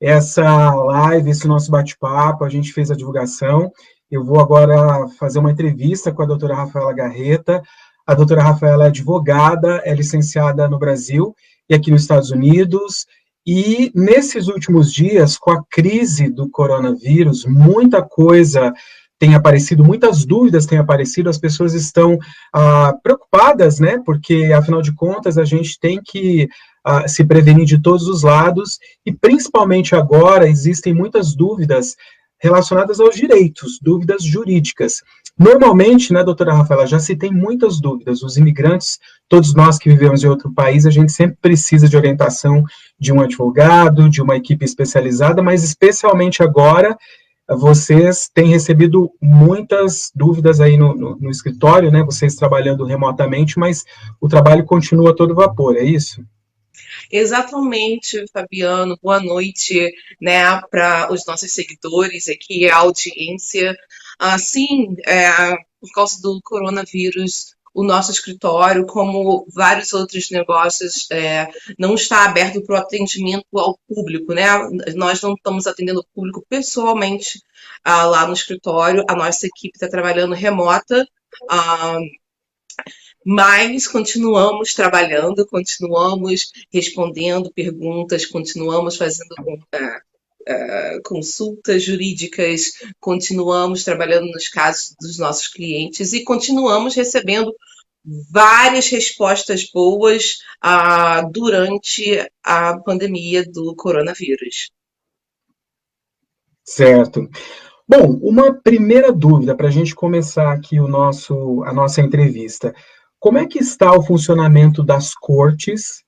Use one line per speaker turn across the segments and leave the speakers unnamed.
essa live, esse nosso bate-papo, a gente fez a divulgação. Eu vou agora fazer uma entrevista com a doutora Rafaela Garreta. A doutora Rafaela é advogada, é licenciada no Brasil e aqui nos Estados Unidos. E nesses últimos dias, com a crise do coronavírus, muita coisa tem aparecido, muitas dúvidas têm aparecido, as pessoas estão preocupadas, né? Porque, afinal de contas, a gente tem que se prevenir de todos os lados, e principalmente agora existem muitas dúvidas relacionadas aos direitos, dúvidas jurídicas. Normalmente, né, doutora Rafaela, já se tem muitas dúvidas. Os imigrantes, todos nós que vivemos em outro país, a gente sempre precisa de orientação de um advogado, de uma equipe especializada, mas especialmente agora, vocês têm recebido muitas dúvidas aí no escritório, né? Vocês trabalhando remotamente, mas o trabalho continua a todo vapor, é isso?
Exatamente, Fabiano. Boa noite, né, para os nossos seguidores aqui, a audiência. Sim, por causa do coronavírus, o nosso escritório, como vários outros negócios, não está aberto para o atendimento ao público, né? Nós não estamos atendendo o público pessoalmente lá no escritório. A nossa equipe está trabalhando remota. ah, mas continuamos trabalhando, continuamos respondendo perguntas, continuamos fazendo consultas jurídicas, continuamos trabalhando nos casos dos nossos clientes e continuamos recebendo várias respostas boas durante a pandemia do coronavírus.
Certo. Bom, uma primeira dúvida para a gente começar aqui a nossa entrevista. Como é que está o funcionamento das cortes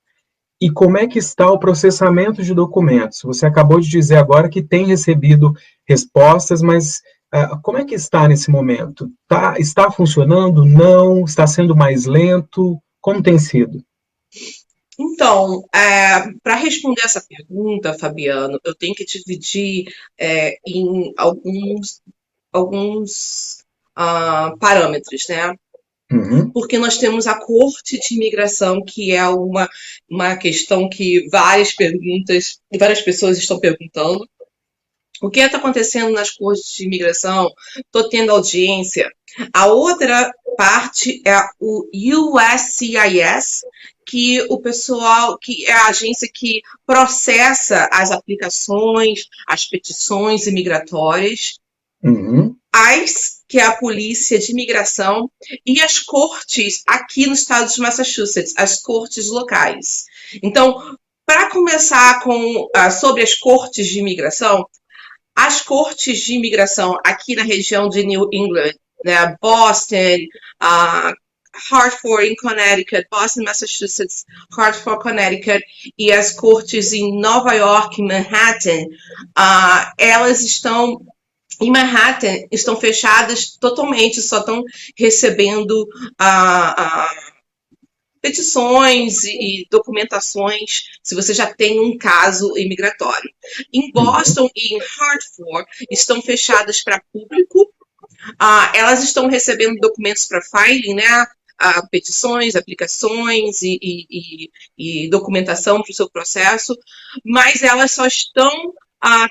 e como é que está o processamento de documentos? Você acabou de dizer agora que tem recebido respostas, mas como é que está nesse momento? Está funcionando? Não? Está sendo mais lento? Como tem sido?
Então, para responder essa pergunta, Fabiano, eu tenho que dividir em alguns parâmetros, né?
Uhum.
Porque nós temos a Corte de Imigração, que é uma questão que várias pessoas estão perguntando. O que está acontecendo nas cortes de imigração? Estou tendo audiência. A outra parte é o USCIS, que o pessoal, que é a agência que processa as aplicações, as petições imigratórias.
Uhum.
ICE, que é a Polícia de Imigração, e as cortes aqui no estado de Massachusetts, as cortes locais. Então, para começar sobre as cortes de imigração, as cortes de imigração aqui na região de New England, né, Boston, Hartford, em Connecticut, Boston, Massachusetts, Hartford, Connecticut, e as cortes em Nova York, Manhattan, elas estão em Manhattan, estão fechadas totalmente, só estão recebendo petições e documentações se você já tem um caso imigratório. Em
Uhum.
Boston e em Hartford estão fechadas para público. Elas estão recebendo documentos para filing, né? Petições, aplicações e documentação para o seu processo, mas elas só estão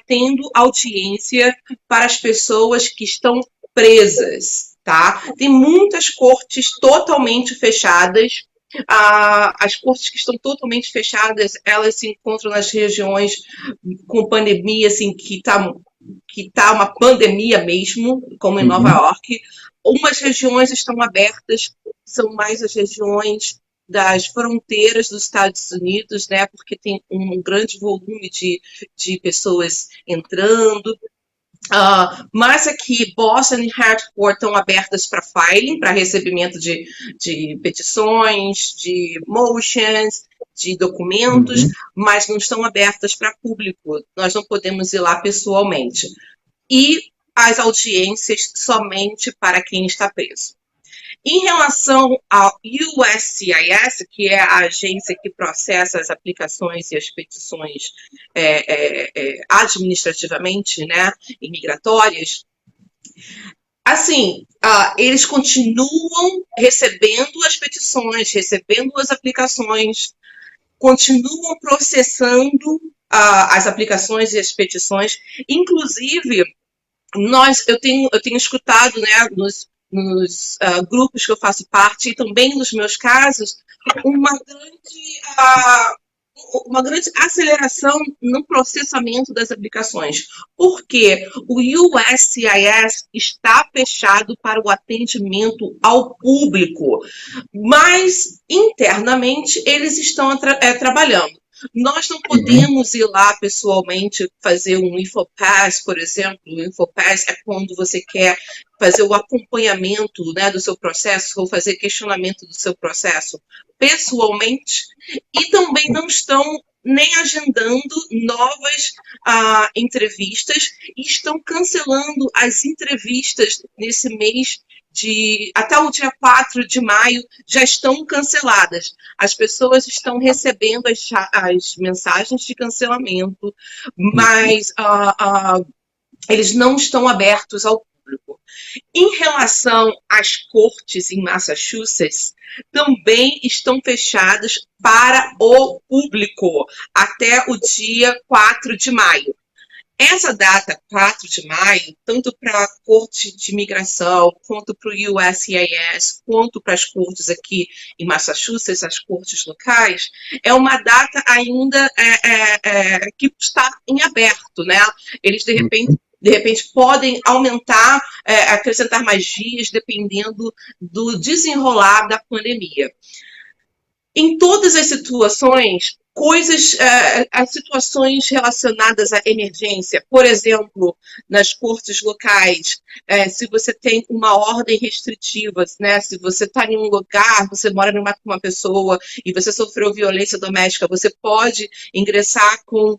tendo audiência para as pessoas que estão presas, tá? Tem muitas cortes totalmente fechadas. As cortes que estão totalmente fechadas, elas se encontram nas regiões com pandemia, assim, que tá uma pandemia mesmo, como em Nova
Uhum.
York. Umas regiões estão abertas, são mais as regiões das fronteiras dos Estados Unidos, né? Porque tem um grande volume de pessoas entrando. Mas aqui, Boston e Hartford estão abertas para filing, para recebimento de petições, de motions, de documentos,
Uhum.
mas não estão abertas para público. Nós não podemos ir lá pessoalmente. E as audiências somente para quem está preso. Em relação ao USCIS, que é a agência que processa as aplicações e as petições administrativamente, né, imigratórias, assim, eles continuam recebendo as petições, recebendo as aplicações, continuam processando as aplicações e as petições. Inclusive, eu tenho escutado, né, nos grupos que eu faço parte e também nos meus casos, uma uma grande aceleração no processamento das aplicações, porque o USCIS está fechado para o atendimento ao público, mas internamente eles estão trabalhando. Nós não podemos ir lá pessoalmente fazer um InfoPass, por exemplo. O InfoPass é quando você quer fazer o acompanhamento, né, do seu processo ou fazer questionamento do seu processo pessoalmente, e também não estão nem agendando novas entrevistas e estão cancelando as entrevistas nesse mês até o dia 4 de maio já estão canceladas. As pessoas estão recebendo as mensagens de cancelamento, mas eles não estão abertos ao público. Em relação às cortes em Massachusetts, também estão fechadas para o público até o dia 4 de maio. Essa data, 4 de maio, tanto para a Corte de Imigração, quanto para o USCIS, quanto para as cortes aqui em Massachusetts, as cortes locais, é uma data ainda que está em aberto, né? Eles, de repente podem aumentar, acrescentar mais dias, dependendo do desenrolar da pandemia. Em todas as situações, as situações relacionadas à emergência, por exemplo, nas cortes locais, se você tem uma ordem restritiva, né, se você está em um lugar, você mora com uma pessoa e você sofreu violência doméstica, você pode ingressar com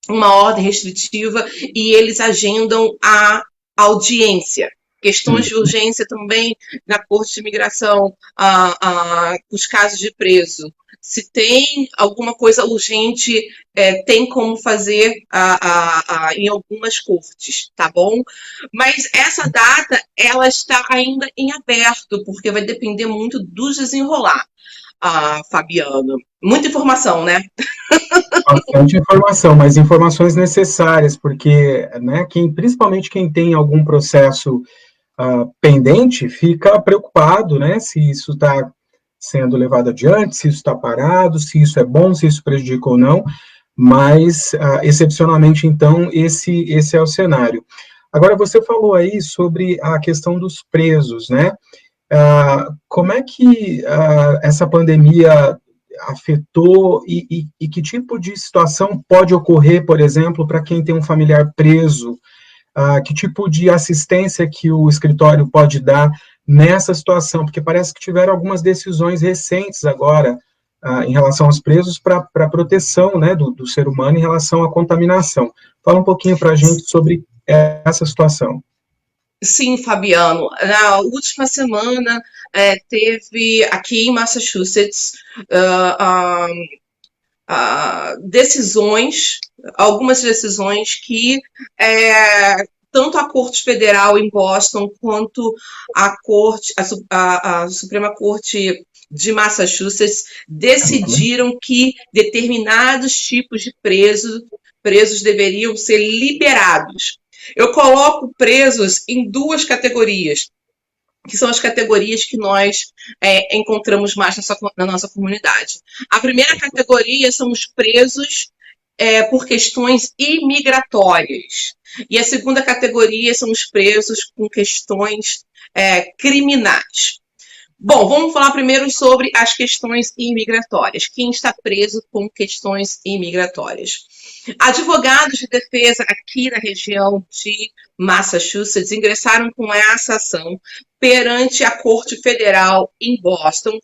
uma ordem restritiva e eles agendam a audiência. Questões de urgência também na Corte de Imigração, os casos de preso. Se tem alguma coisa urgente, tem como fazer em algumas cortes, tá bom? Mas essa data, ela está ainda em aberto, porque vai depender muito do desenrolar, Fabiano. Muita informação, né?
Bastante informação, mas informações necessárias, porque, né, principalmente quem tem algum processo pendente fica preocupado, né, se isso está sendo levado adiante, se isso está parado, se isso é bom, se isso prejudica ou não, mas, excepcionalmente, então, esse é o cenário. Agora, você falou aí sobre a questão dos presos, né, como é que essa pandemia afetou e que tipo de situação pode ocorrer, por exemplo, para quem tem um familiar preso? Que tipo de assistência que o escritório pode dar nessa situação? Porque parece que tiveram algumas decisões recentes agora em relação aos presos para proteção, né, do ser humano em relação à contaminação. Fala um pouquinho para a gente sobre essa situação.
Sim, Fabiano. Na última semana teve aqui em Massachusetts algumas decisões que tanto a Corte Federal em Boston quanto a Suprema Corte de Massachusetts decidiram que determinados tipos de presos deveriam ser liberados. Eu coloco presos em duas categorias, que são as categorias que nós encontramos mais na nossa comunidade. A primeira categoria são os presos por questões imigratórias. E a segunda categoria são os presos com questões criminais. Bom, vamos falar primeiro sobre as questões imigratórias. Quem está preso com questões imigratórias? Advogados de defesa aqui na região de Massachusetts ingressaram com essa ação perante a Corte Federal em Boston,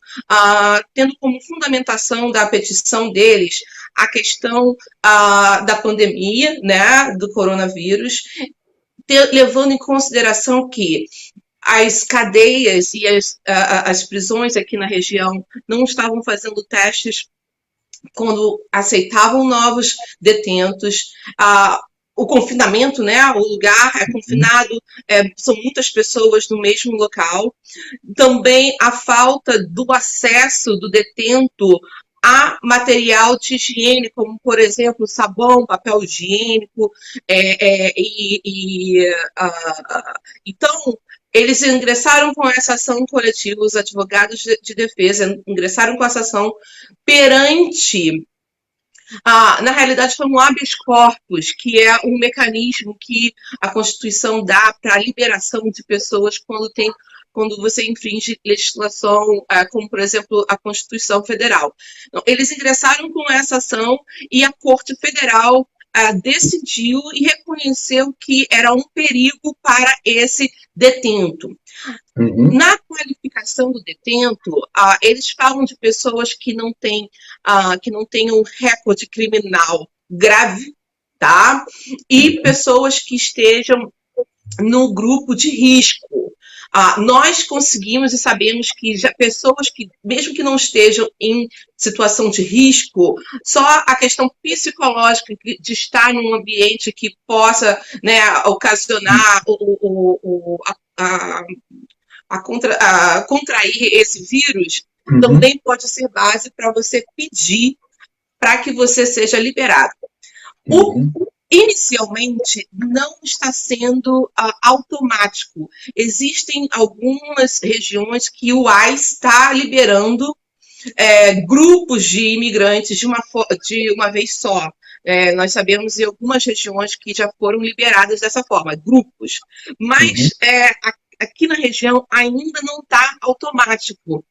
tendo como fundamentação da petição deles a questão da pandemia, né, do coronavírus, levando em consideração que as cadeias e as prisões aqui na região não estavam fazendo testes quando aceitavam novos detentos. O confinamento, né? O lugar é confinado, são muitas pessoas no mesmo local. Também a falta do acesso do detento a material de higiene, como, por exemplo, sabão, papel higiênico, então, eles ingressaram com essa ação coletiva, os advogados de defesa ingressaram com essa ação perante, na realidade, foi um habeas corpus, que é um mecanismo que a Constituição dá para a liberação de pessoas quando você infringe legislação, como, por exemplo, a Constituição Federal. Então, eles ingressaram com essa ação e a Corte Federal decidiu e reconheceu que era um perigo para esse detento.
Uhum.
Na qualificação do detento, eles falam de pessoas que não têm um recorde criminal grave, tá? E pessoas que estejam no grupo de risco. Nós conseguimos e sabemos que pessoas que, mesmo que não estejam em situação de risco, só a questão psicológica de estar em um ambiente que possa, né, ocasionar contrair esse vírus, também pode ser base para você pedir para que você seja liberado. Inicialmente, não está sendo automático. Existem algumas regiões que o ICE está liberando grupos de imigrantes de uma vez só. Nós sabemos em algumas regiões que já foram liberadas dessa forma, grupos. Mas aqui na região ainda não está automático.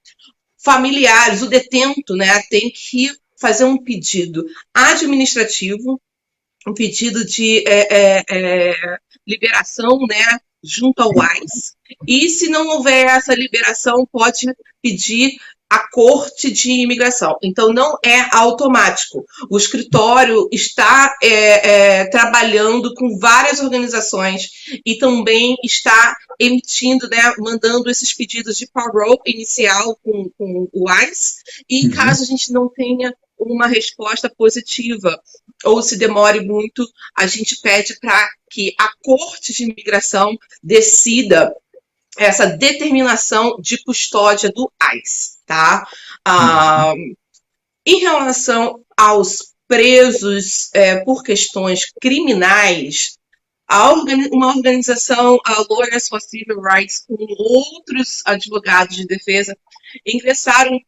Familiares, o detento, né, tem que fazer um pedido administrativo, um pedido de liberação, né, junto ao ICE. E se não houver essa liberação, pode pedir a Corte de Imigração. Então, não é automático. O escritório está trabalhando com várias organizações e também está emitindo, né, mandando esses pedidos de parole inicial com o ICE. E caso a gente não tenha uma resposta positiva ou se demore muito, a gente pede para que a Corte de Imigração decida essa determinação de custódia do ICE, tá? Em relação aos presos por questões criminais, uma organização, a Lawyers for Civil Rights, com outros advogados de defesa, ingressaram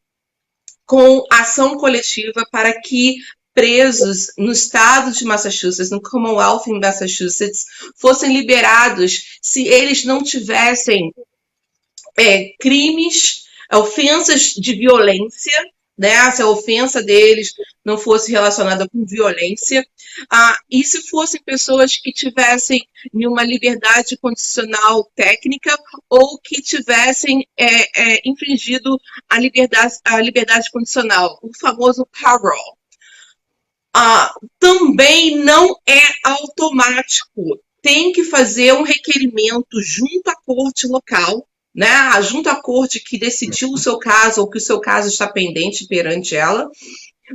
com ação coletiva para que presos no estado de Massachusetts, no Commonwealth em Massachusetts, fossem liberados se eles não tivessem crimes, ofensas de violência, né? Se a ofensa deles não fosse relacionada com violência, e se fossem pessoas que tivessem uma liberdade condicional técnica ou que tivessem infringido a liberdade condicional, o famoso parole. Também não é automático. Tem que fazer um requerimento junto à corte local, né? Junto à corte que decidiu o seu caso ou que o seu caso está pendente perante ela,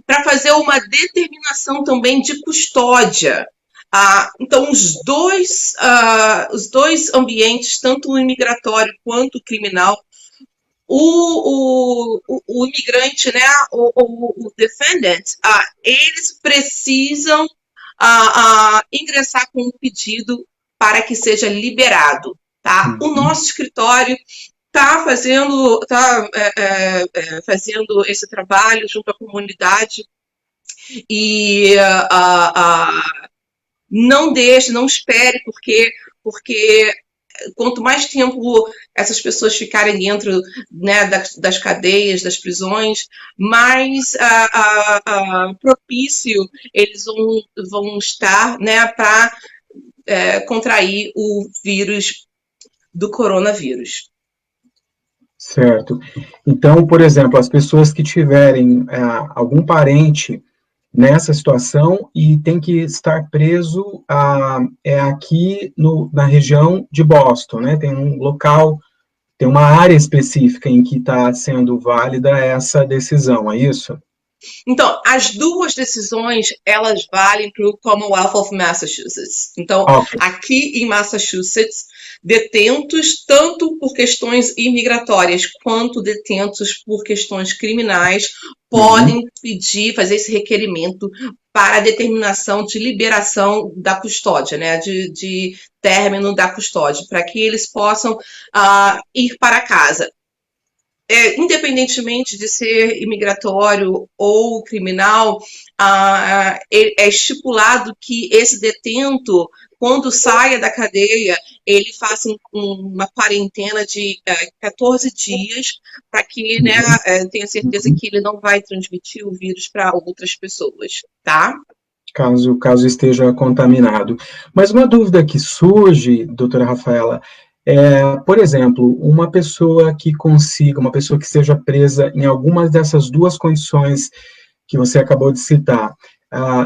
para fazer uma determinação também de custódia. Então, os dois ambientes, tanto o imigratório quanto o criminal, o imigrante, né, o defendant, eles precisam ingressar com um pedido para que seja liberado, tá? O nosso escritório está fazendo esse trabalho junto à comunidade e não espere, porque quanto mais tempo essas pessoas ficarem dentro, né, das cadeias, das prisões, mais propício eles vão estar, né, para contrair o vírus do coronavírus.
Certo. Então, por exemplo, as pessoas que tiverem algum parente nessa situação e tem que estar preso aqui na região de Boston, né? Tem um local, tem uma área específica em que está sendo válida essa decisão, é isso?
Então, as duas decisões, elas valem para o Commonwealth of Massachusetts. Então, aqui em Massachusetts, detentos tanto por questões imigratórias quanto detentos por questões criminais podem pedir, fazer esse requerimento para a determinação de liberação da custódia, né, de término da custódia, para que eles possam ir para casa. Independentemente de ser imigratório ou criminal, é estipulado que esse detento, quando saia da cadeia, ele faça uma quarentena de 14 dias para que, né, tenha certeza que ele não vai transmitir o vírus para outras pessoas, tá?
Caso esteja contaminado. Mas uma dúvida que surge, doutora Rafaela, por exemplo, uma pessoa que esteja presa em algumas dessas duas condições que você acabou de citar,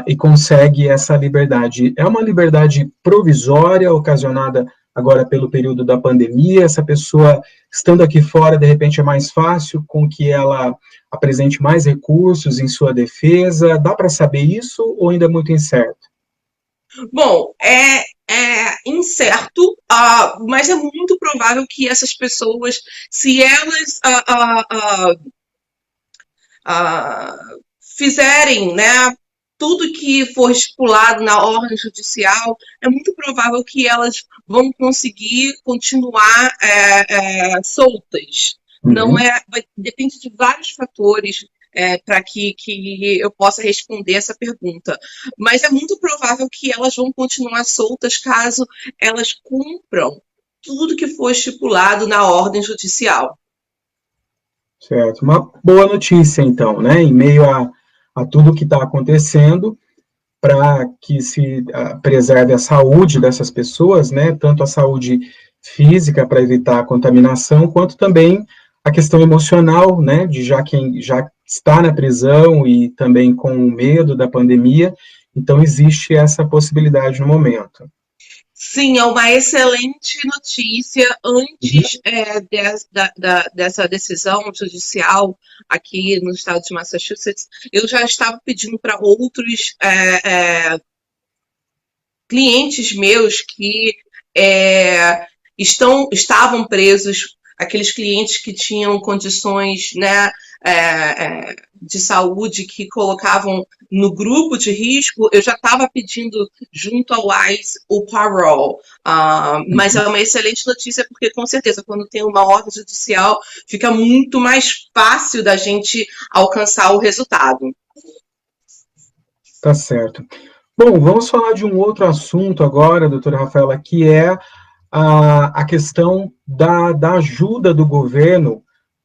e consegue essa liberdade, é uma liberdade provisória, ocasionada agora pelo período da pandemia? Essa pessoa, estando aqui fora, de repente é mais fácil com que ela apresente mais recursos em sua defesa? Dá para saber isso ou ainda é muito incerto?
Bom, é incerto, mas é muito provável que essas pessoas, se elas fizerem, né, tudo que for estipulado na ordem judicial, é muito provável que elas vão conseguir continuar soltas. Não depende de vários fatores para que eu possa responder essa pergunta. Mas é muito provável que elas vão continuar soltas caso elas cumpram tudo que for estipulado na ordem judicial.
Certo. Uma boa notícia, então, né? Em meio a tudo que está acontecendo, para que se preserve a saúde dessas pessoas, né? Tanto a saúde física para evitar a contaminação, quanto também a questão emocional, né? De já quem já está na prisão e também com o medo da pandemia. Então, existe essa possibilidade no momento.
Sim, é uma excelente notícia. Antes dessa decisão judicial aqui no estado de Massachusetts, eu já estava pedindo para outros clientes meus que estavam presos, aqueles clientes que tinham condições, né, de saúde que colocavam no grupo de risco, eu já estava pedindo junto ao ICE o parole. Mas é uma excelente notícia, porque com certeza, quando tem uma ordem judicial, fica muito mais fácil da gente alcançar o resultado.
Tá certo. Bom, vamos falar de um outro assunto agora, doutora Rafaela, que é a questão da ajuda do governo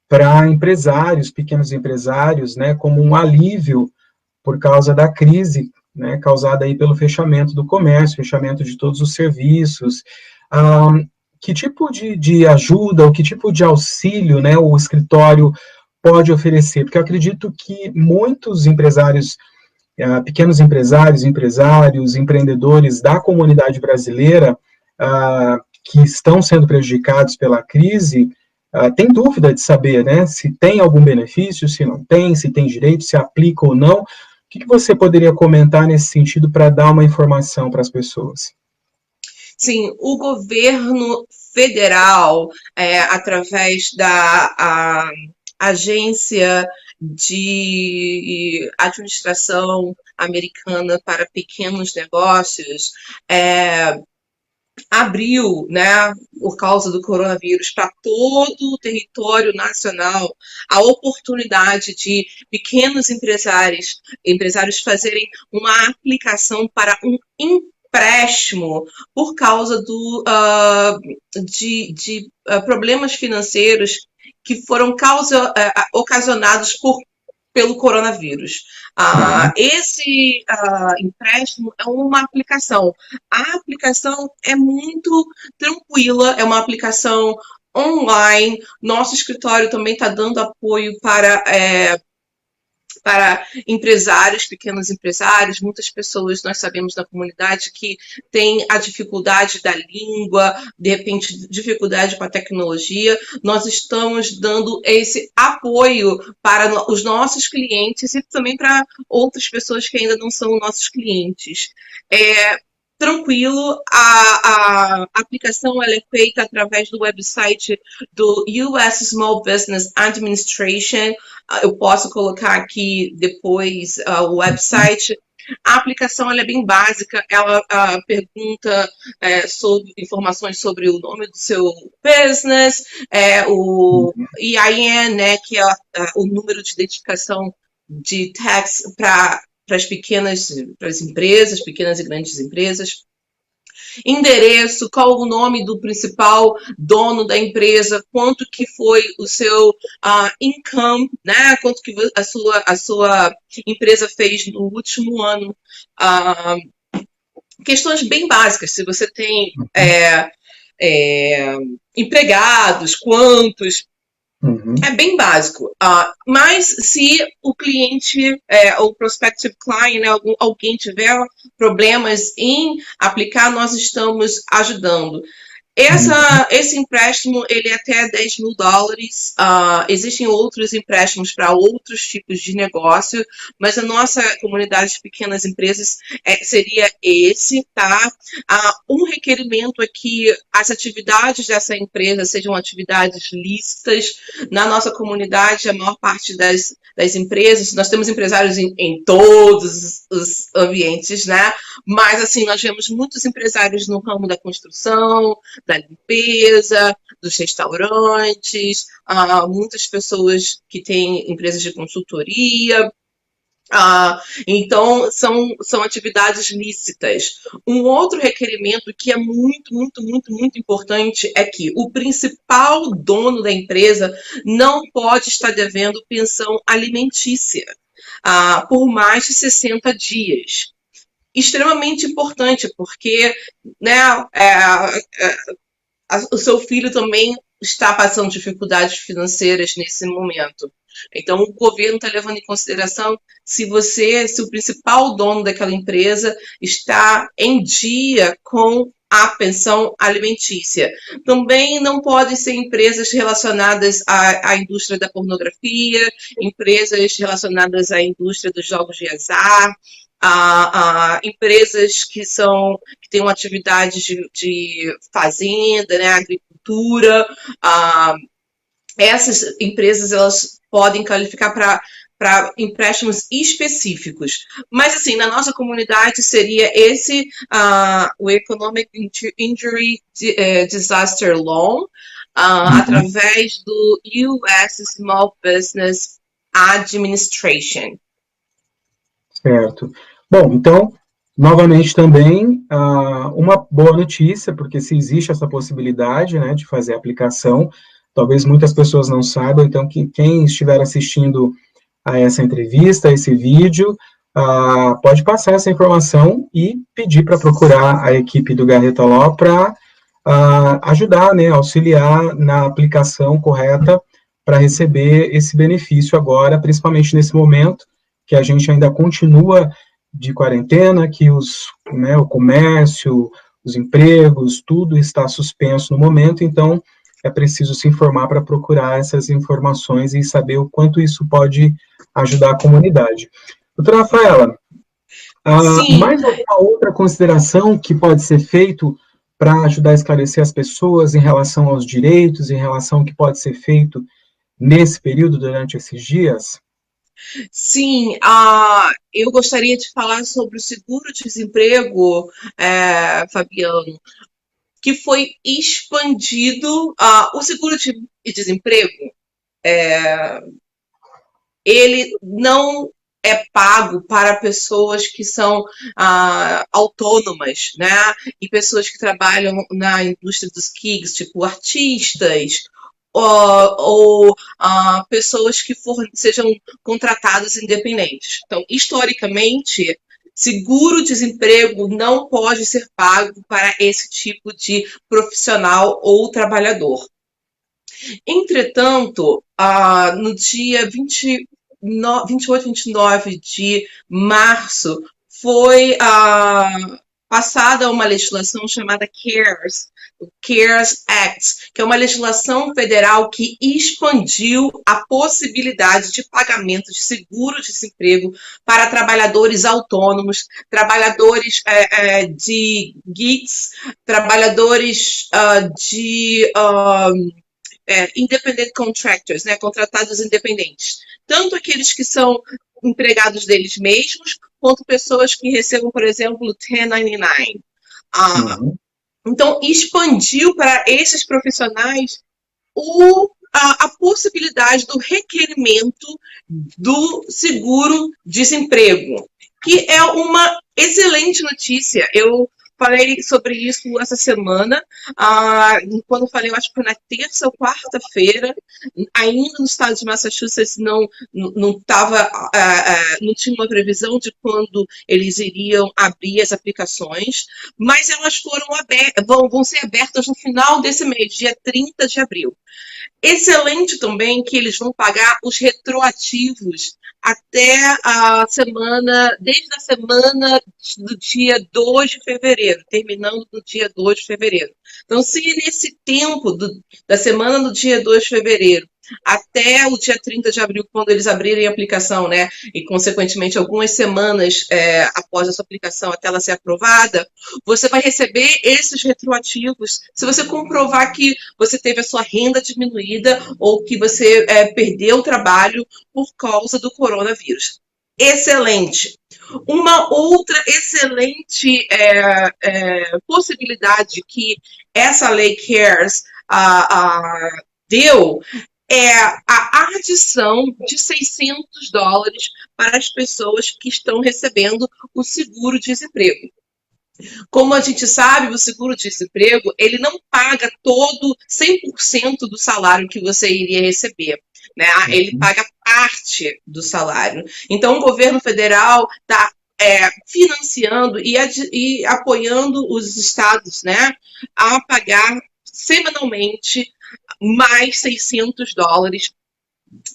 para empresários, pequenos empresários, né, como um alívio por causa da crise, né, causada aí pelo fechamento do comércio, fechamento de todos os serviços. Que tipo de ajuda, ou que tipo de auxílio, né, o escritório pode oferecer? Porque eu acredito que muitos empresários, pequenos empresários, empreendedores da comunidade brasileira, que estão sendo prejudicados pela crise, tem dúvida de saber, né, se tem algum benefício, se não tem, se tem direito, se aplica ou não. O que você poderia comentar nesse sentido para dar uma informação para as pessoas?
Sim, o governo federal, através da Agência de Administração Americana para Pequenos Negócios, abriu, né, por causa do coronavírus, para todo o território nacional a oportunidade de pequenos empresários fazerem uma aplicação para um empréstimo por causa de problemas financeiros que foram ocasionados pelo coronavírus. Esse empréstimo é uma aplicação. A aplicação é muito tranquila, é uma aplicação online. Nosso escritório também está dando apoio para empresários, pequenos empresários. Muitas pessoas, nós sabemos na comunidade, que tem a dificuldade da língua, de repente dificuldade com a tecnologia. Nós estamos dando esse apoio para os nossos clientes e também para outras pessoas que ainda não são nossos clientes. tranquilo. A aplicação ela é feita através do website do US Small Business Administration. Eu posso colocar aqui depois o website. A aplicação ela é bem básica, ela pergunta sobre informações sobre o nome do seu business, o EIN, né, que é o número de identificação de tax para para as empresas, pequenas e grandes empresas. Endereço, qual o nome do principal dono da empresa, quanto que foi o seu income, né? Quanto que a sua empresa fez no último ano. Questões bem básicas, se você tem empregados, quantos, é bem básico. Mas se o cliente, o prospective client, né, alguém tiver problemas em aplicar, nós estamos ajudando. Esse empréstimo, ele é até $10.000. Existem outros empréstimos para outros tipos de negócio, mas a nossa comunidade de pequenas empresas seria esse, tá? Um requerimento é que as atividades dessa empresa sejam atividades lícitas. Na nossa comunidade, a maior parte das empresas, nós temos empresários em todos os ambientes, né? Mas, assim, nós vemos muitos empresários no ramo da construção, da limpeza, dos restaurantes, muitas pessoas que têm empresas de consultoria. Então, são atividades lícitas. Um outro requerimento que é muito, muito, muito, muito importante é que o principal dono da empresa não pode estar devendo pensão alimentícia por mais de 60 dias. Extremamente importante, porque, né, o seu filho também está passando dificuldades financeiras nesse momento. Então, o governo está levando em consideração se o principal dono daquela empresa está em dia com a pensão alimentícia. Também não podem ser empresas relacionadas à indústria da pornografia, empresas relacionadas à indústria dos jogos de azar, empresas que têm uma atividade de fazenda, né, agricultura. Essas empresas elas podem qualificar para empréstimos específicos. Mas, assim, na nossa comunidade seria o Economic Injury Disaster Loan, através do US Small Business Administration.
Certo. Bom, então, novamente também, uma boa notícia, porque se existe essa possibilidade, né, de fazer a aplicação, talvez muitas pessoas não saibam, então que quem estiver assistindo a essa entrevista, a esse vídeo, pode passar essa informação e pedir para procurar a equipe do Garreta Law para ajudar, né, auxiliar na aplicação correta para receber esse benefício agora, principalmente nesse momento, que a gente ainda continua de quarentena, que o comércio, os empregos, tudo está suspenso no momento, então é preciso se informar para procurar essas informações e saber o quanto isso pode ajudar a comunidade. Doutora Rafaela, mais alguma outra consideração que pode ser feito para ajudar a esclarecer as pessoas em relação aos direitos, em relação ao que pode ser feito nesse período, durante esses dias?
Sim, eu gostaria de falar sobre o seguro-desemprego, Fabiano, que foi expandido. O seguro-desemprego, ele não é pago para pessoas que são autônomas, né? E pessoas que trabalham na indústria dos gigs, tipo artistas, ou pessoas que sejam contratadas independentes. Então, historicamente, seguro-desemprego não pode ser pago para esse tipo de profissional ou trabalhador. Entretanto, no dia 28 e 29 de março, foi passada uma legislação chamada CARES, o CARES Act, que é uma legislação federal que expandiu a possibilidade de pagamento de seguro-desemprego para trabalhadores autônomos, trabalhadores de gigs, trabalhadores de independent contractors, né, contratados independentes. Tanto aqueles que são empregados deles mesmos, quanto pessoas que recebam, por exemplo, 1099. Então, expandiu para esses profissionais a possibilidade do requerimento do seguro-desemprego, que é uma excelente notícia. Eu falei sobre isso essa semana, quando falei, eu acho que foi na terça ou quarta-feira, ainda no estado de Massachusetts não tinha uma previsão de quando eles iriam abrir as aplicações, mas elas vão ser abertas no final desse mês, dia 30 de abril. Excelente também que eles vão pagar os retroativos até desde a semana do dia 2 de fevereiro, terminando no dia 2 de fevereiro. Então, se nesse tempo da semana do dia 2 de fevereiro até o dia 30 de abril, quando eles abrirem a aplicação, né, e consequentemente algumas semanas após a sua aplicação até ela ser aprovada, você vai receber esses retroativos se você comprovar que você teve a sua renda diminuída ou que você perdeu o trabalho por causa do coronavírus. Excelente. Uma outra excelente possibilidade que essa lei CARES deu é a adição de $600 para as pessoas que estão recebendo o seguro-desemprego. Como a gente sabe, o seguro-desemprego, ele não paga 100% do salário que você iria receber, né? Ele paga parte do salário. Então, o governo federal está financiando e apoiando os estados, né, a pagar semanalmente mais $600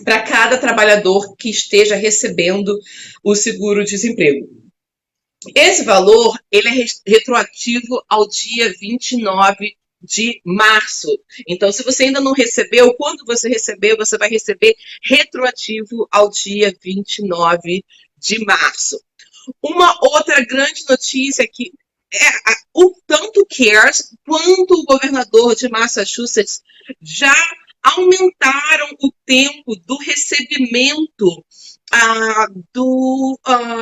para cada trabalhador que esteja recebendo o seguro-desemprego. Esse valor ele é retroativo ao dia 29 de março. Então, se você ainda não recebeu, quando você receber, você vai receber retroativo ao dia 29 de março. Uma outra grande notícia que tanto o CARES quanto o governador de Massachusetts já aumentaram o tempo do recebimento do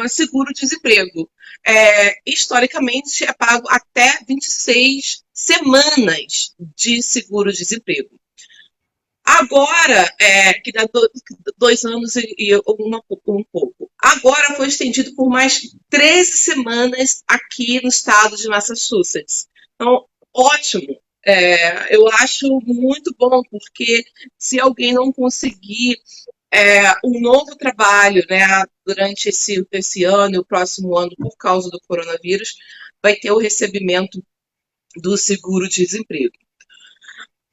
seguro-desemprego. Historicamente, é pago até 26 semanas de seguro-desemprego. Agora, que dá 2 anos e um pouco, agora foi estendido por mais 13 semanas aqui no estado de Massachusetts. Então, ótimo. Eu acho muito bom, porque se alguém não conseguir um novo trabalho, né, durante esse ano e o próximo ano, por causa do coronavírus, vai ter o recebimento do seguro-desemprego.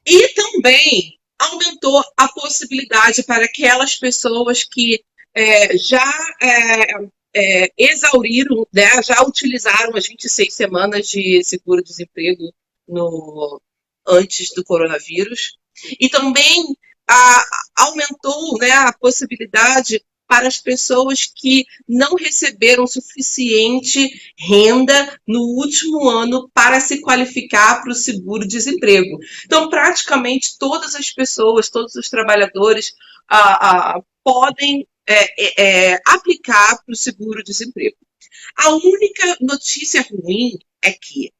E também aumentou a possibilidade para aquelas pessoas que já exauriram, né, já utilizaram as 26 semanas de seguro-desemprego antes do coronavírus. E também aumentou, né, a possibilidade para as pessoas que não receberam suficiente renda no último ano para se qualificar para o seguro-desemprego. Então, praticamente todas as pessoas, todos os trabalhadores podem aplicar para o seguro-desemprego. A única notícia ruim é que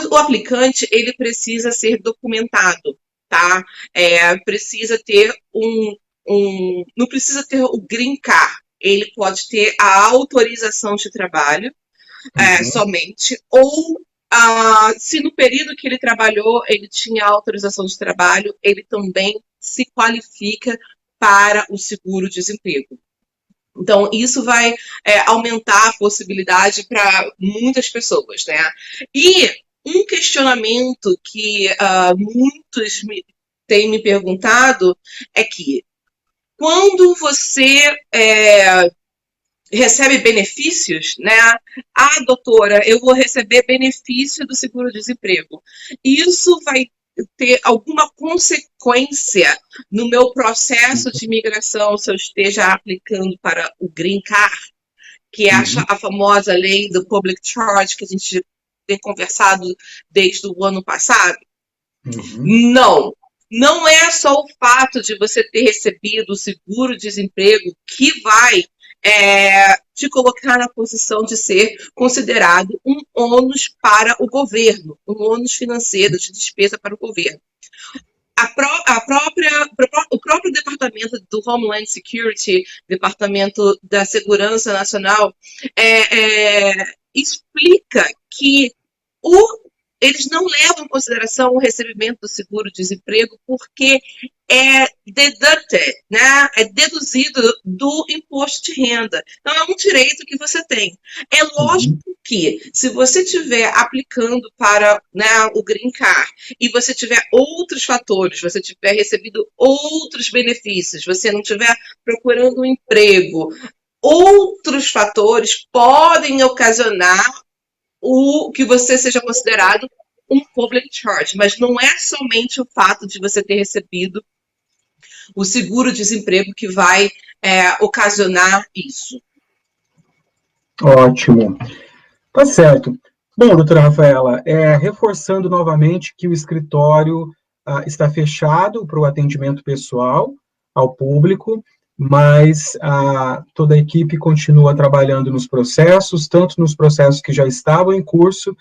o aplicante ele precisa ser documentado, tá? Precisa ter não precisa ter o green card, ele pode ter a autorização de trabalho somente, ou se no período que ele trabalhou ele tinha autorização de trabalho, ele também se qualifica para o seguro-desemprego. Então, isso vai aumentar a possibilidade para muitas pessoas, né? E um questionamento que muitos têm me perguntado é que quando você recebe benefícios, né? Ah, doutora, eu vou receber benefício do seguro-desemprego. Isso vai ter alguma consequência no meu processo de imigração se eu esteja aplicando para o Green Card, que é
Uhum.
a famosa lei do public charge que a gente tem conversado desde o ano passado?
Uhum.
Não. Não é só o fato de você ter recebido o seguro-desemprego que vai te colocar na posição de ser considerado um ônus para o governo, um ônus financeiro de despesa para o governo. O próprio Departamento do Homeland Security, Departamento da Segurança Nacional, explica que eles não levam em consideração o recebimento do seguro-desemprego porque é deducted, né? É deduzido do imposto de renda. Então, é um direito que você tem. É lógico que, se você estiver aplicando para, né, o Green Card e você tiver outros fatores, você tiver recebido outros benefícios, você não estiver procurando um emprego, outros fatores podem ocasionar que você seja considerado um public charge, mas não é somente o fato de você ter recebido o seguro-desemprego que vai ocasionar isso.
Ótimo. Tá certo. Bom, doutora Rafaela, reforçando novamente que o escritório está fechado para o atendimento pessoal ao público, mas toda a equipe continua trabalhando nos processos, tanto nos processos que já estavam em curso,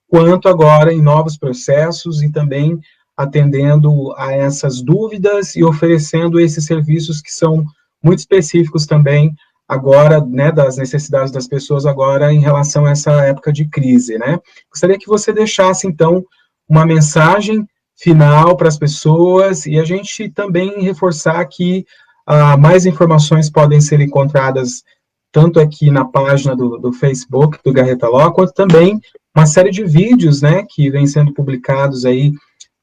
quanto agora em novos processos e também atendendo a essas dúvidas e oferecendo esses serviços que são muito específicos também agora, né, das necessidades das pessoas agora em relação a essa época de crise, né? Gostaria que você deixasse, então, uma mensagem final para as pessoas e a gente também reforçar que mais informações podem ser encontradas tanto aqui na página do Facebook do Garreta Law, quanto também uma série de vídeos, né, que vem sendo publicados aí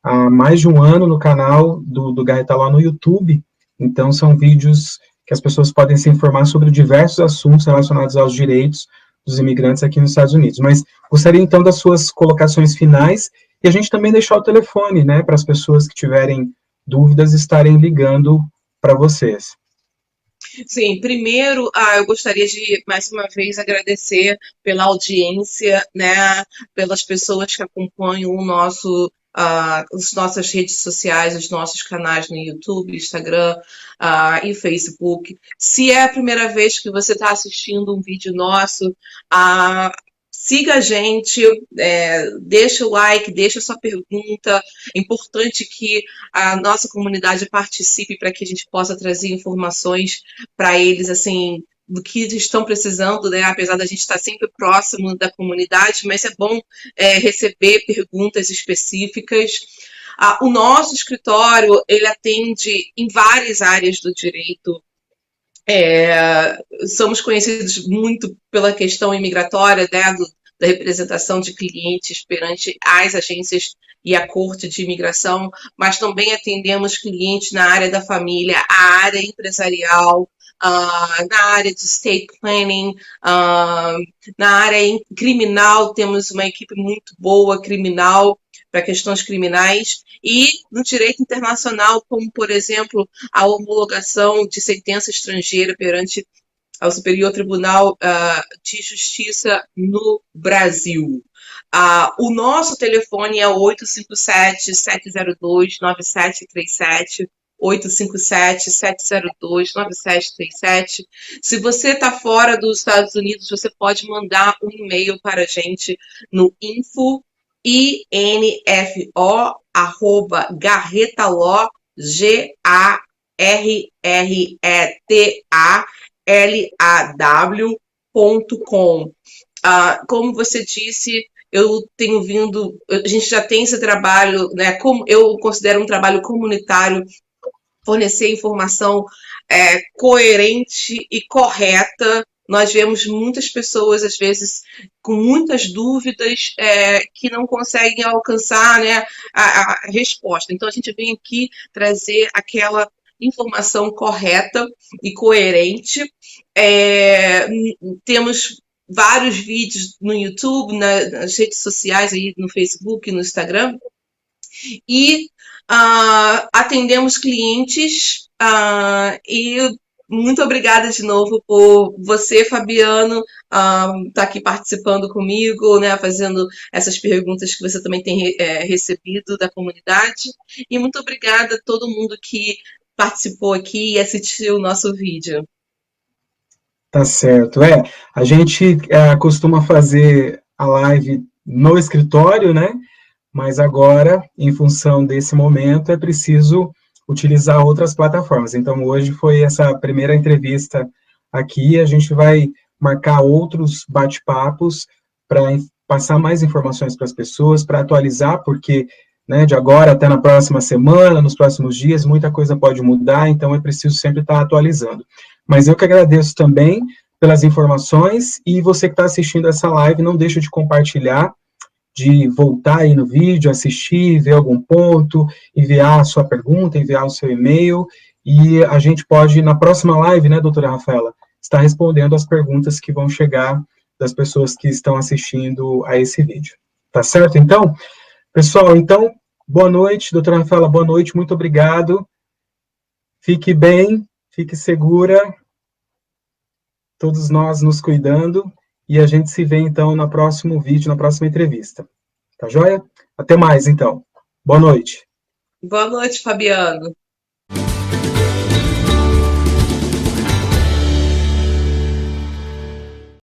há mais de um ano no canal do Garreta Law no YouTube. Então, são vídeos que as pessoas podem se informar sobre diversos assuntos relacionados aos direitos dos imigrantes aqui nos Estados Unidos. Mas gostaria, então, das suas colocações finais e a gente também deixar o telefone, né, para as pessoas que tiverem dúvidas estarem ligando para vocês.
Sim, primeiro, eu gostaria de, mais uma vez, agradecer pela audiência, né, pelas pessoas que acompanham as nossas redes sociais, os nossos canais no YouTube, Instagram e Facebook. Se é a primeira vez que você está assistindo um vídeo nosso, siga a gente, deixa o like, deixa a sua pergunta. É importante que a nossa comunidade participe para que a gente possa trazer informações para eles, assim, do que estão precisando, né? Apesar da gente estar sempre próximo da comunidade, mas é bom receber perguntas específicas. O nosso escritório, ele atende em várias áreas do direito. Somos conhecidos muito pela questão imigratória, né, da representação de clientes perante as agências e a corte de imigração, mas também atendemos clientes na área da família, a área empresarial, na área de estate planning, na área criminal, temos uma equipe muito boa criminal, para questões criminais, e no direito internacional, como, por exemplo, a homologação de sentença estrangeira perante ao Superior Tribunal de Justiça no Brasil. O nosso telefone é 857-702-9737, 857-702-9737. Se você está fora dos Estados Unidos, você pode mandar um e-mail para a gente no info@garretalaw, GARRETALAW.com. Como você disse, a gente já tem esse trabalho, né? Como eu considero um trabalho comunitário, fornecer informação coerente e correta. Nós vemos muitas pessoas, às vezes, com muitas dúvidas que não conseguem alcançar, né, a resposta. Então, a gente vem aqui trazer aquela informação correta e coerente. Temos vários vídeos no YouTube, nas redes sociais, aí no Facebook, no Instagram, e atendemos clientes, e muito obrigada de novo por você, Fabiano, estar aqui participando comigo, né, fazendo essas perguntas que você também tem recebido da comunidade. E muito obrigada a todo mundo que participou aqui e assistiu o nosso vídeo.
Tá certo. A gente costuma fazer a live no escritório, né? Mas agora, em função desse momento, é preciso utilizar outras plataformas. Então, hoje foi essa primeira entrevista aqui, a gente vai marcar outros bate-papos para passar mais informações para as pessoas, para atualizar, porque, né, de agora até na próxima semana, nos próximos dias, muita coisa pode mudar, então é preciso sempre estar atualizando. Mas eu que agradeço também pelas informações, e você que está assistindo essa live, não deixa de compartilhar, de voltar aí no vídeo, assistir, ver algum ponto, enviar a sua pergunta, enviar o seu e-mail, e a gente pode, na próxima live, né, doutora Rafaela, estar respondendo as perguntas que vão chegar das pessoas que estão assistindo a esse vídeo. Tá certo, então? Pessoal, então, boa noite, doutora Rafaela, boa noite, muito obrigado. Fique bem, fique segura, todos nós nos cuidando, e a gente se vê, então, no próximo vídeo, na próxima entrevista. Tá joia? Até mais, então. Boa noite.
Boa noite, Fabiano.